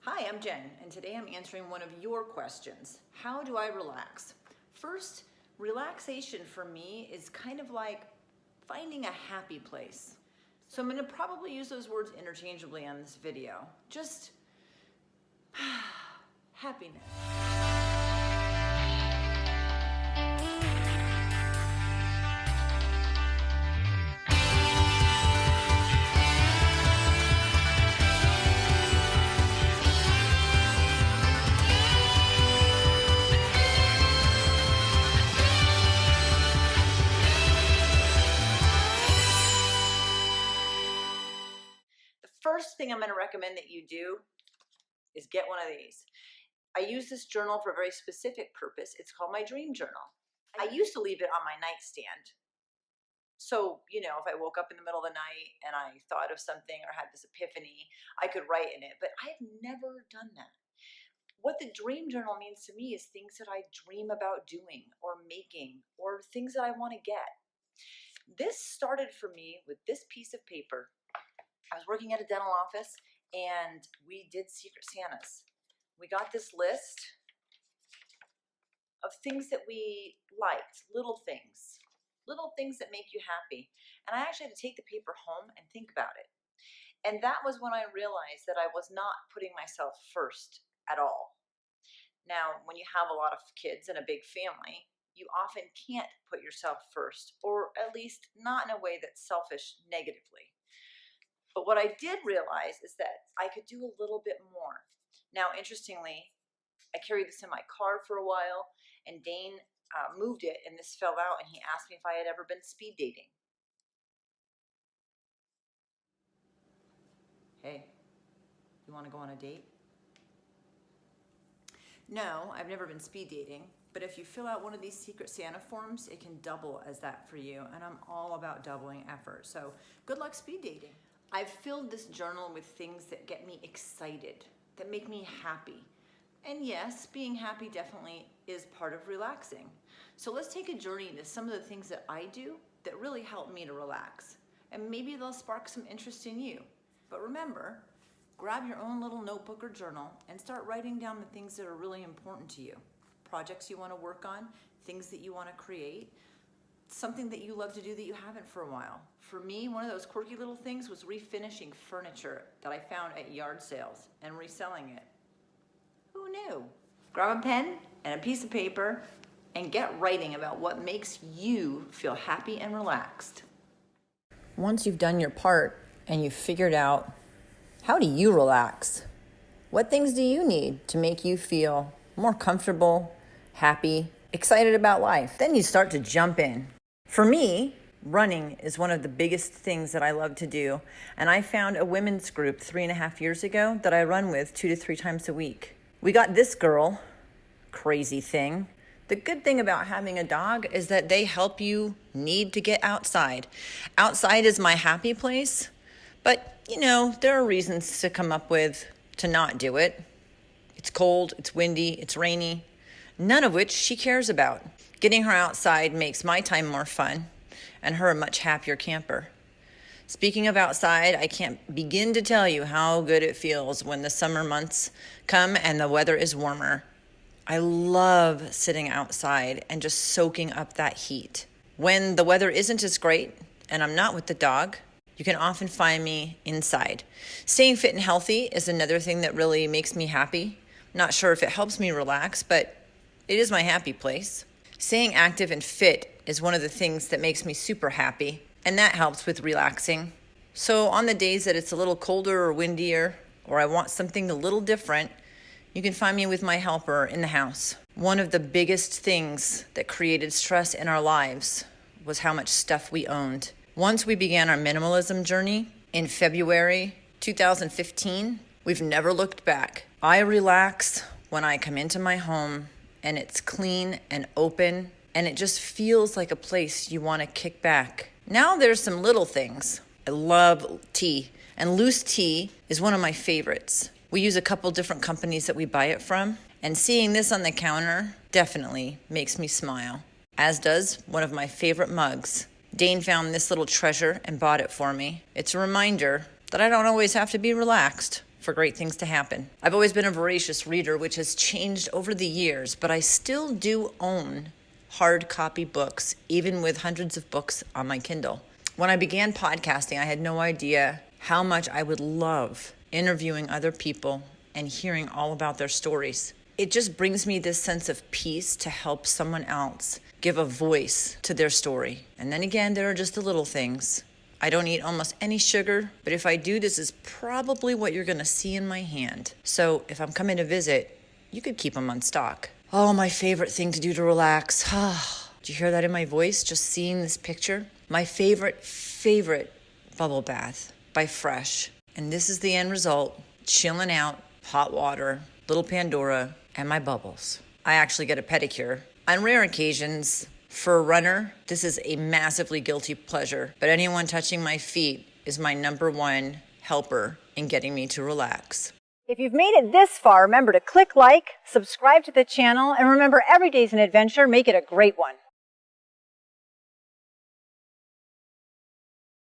Hi, I'm Jen, and today I'm answering one of your questions. How do I relax? First, relaxation for me is kind of like finding a happy place. So I'm going to probably use those words interchangeably on this video. Just happiness. First thing I'm going to recommend that you do is get one of these. I use this journal for a very specific purpose. It's called my dream journal. I used to leave it on my nightstand. So, if I woke up in the middle of the night and I thought of something or had this epiphany, I could write in it. But I've never done that. What the dream journal means to me is things that I dream about doing or making or things that I want to get. This started for me with this piece of paper. I was working at a dental office and we did Secret Santas. We got this list of things that we liked, little things that make you happy. And I actually had to take the paper home and think about it. And that was when I realized that I was not putting myself first at all. Now, when you have a lot of kids and a big family, you often can't put yourself first, or at least not in a way that's selfish negatively. But what I did realize is that I could do a little bit more. Now, interestingly, I carried this in my car for a while, and Dane moved it, and this fell out, and he asked me if I had ever been speed dating. Hey, you want to go on a date? No, I've never been speed dating, but if you fill out one of these Secret Santa forms, it can double as that for you, and I'm all about doubling effort. So good luck speed dating. I've filled this journal with things that get me excited, that make me happy. And yes, being happy definitely is part of relaxing. So let's take a journey into some of the things that I do that really help me to relax. And maybe they'll spark some interest in you. But remember, grab your own little notebook or journal and start writing down the things that are really important to you. Projects you want to work on, things that you want to create, something that you love to do that you haven't for a while. For me, one of those quirky little things was refinishing furniture that I found at yard sales and reselling it. Who knew? Grab a pen and a piece of paper and get writing about what makes you feel happy and relaxed. Once you've done your part and you've figured out, how do you relax? What things do you need to make you feel more comfortable, happy, excited about life? Then you start to jump in. For me, running is one of the biggest things that I love to do. And I found a women's group 3.5 years ago that I run with 2 to 3 times a week. We got this girl, crazy thing. The good thing about having a dog is that they help you need to get outside. Outside is my happy place, but there are reasons to come up with to not do it. It's cold, it's windy, it's rainy, none of which she cares about. Getting her outside makes my time more fun and her a much happier camper. Speaking of outside, I can't begin to tell you how good it feels when the summer months come and the weather is warmer. I love sitting outside and just soaking up that heat. When the weather isn't as great and I'm not with the dog, you can often find me inside. Staying fit and healthy is another thing that really makes me happy. Not sure if it helps me relax, but it is my happy place. Staying active and fit is one of the things that makes me super happy, and that helps with relaxing. So on the days that it's a little colder or windier, or I want something a little different, you can find me with my helper in the house. One of the biggest things that created stress in our lives was how much stuff we owned. Once we began our minimalism journey in February 2015, we've never looked back. I relax when I come into my home and it's clean and open, and it just feels like a place you want to kick back. Now there's some little things. I love tea, and loose tea is one of my favorites. We use a couple different companies that we buy it from, and seeing this on the counter definitely makes me smile, as does one of my favorite mugs. Dane found this little treasure and bought it for me. It's a reminder that I don't always have to be relaxed. for great things to happen. I've always been a voracious reader, which has changed over the years, but I still do own hard copy books, even with hundreds of books on my Kindle. When I began podcasting, I had no idea how much I would love interviewing other people and hearing all about their stories. It just brings me this sense of peace to help someone else give a voice to their story. And then again, there are just the little things. I don't eat almost any sugar, but if I do, this is probably what you're gonna see in my hand. So if I'm coming to visit, you could keep them on stock. Oh, my favorite thing to do to relax. Did you hear that in my voice, just seeing this picture? My favorite bubble bath by Fresh. And this is the end result, chilling out, hot water, little Pandora, and my bubbles. I actually get a pedicure. On rare occasions, for a runner, this is a massively guilty pleasure, but anyone touching my feet is my number one helper in getting me to relax. If you've made it this far, remember to click like, subscribe to the channel, and remember every day's an adventure. Make it a great one.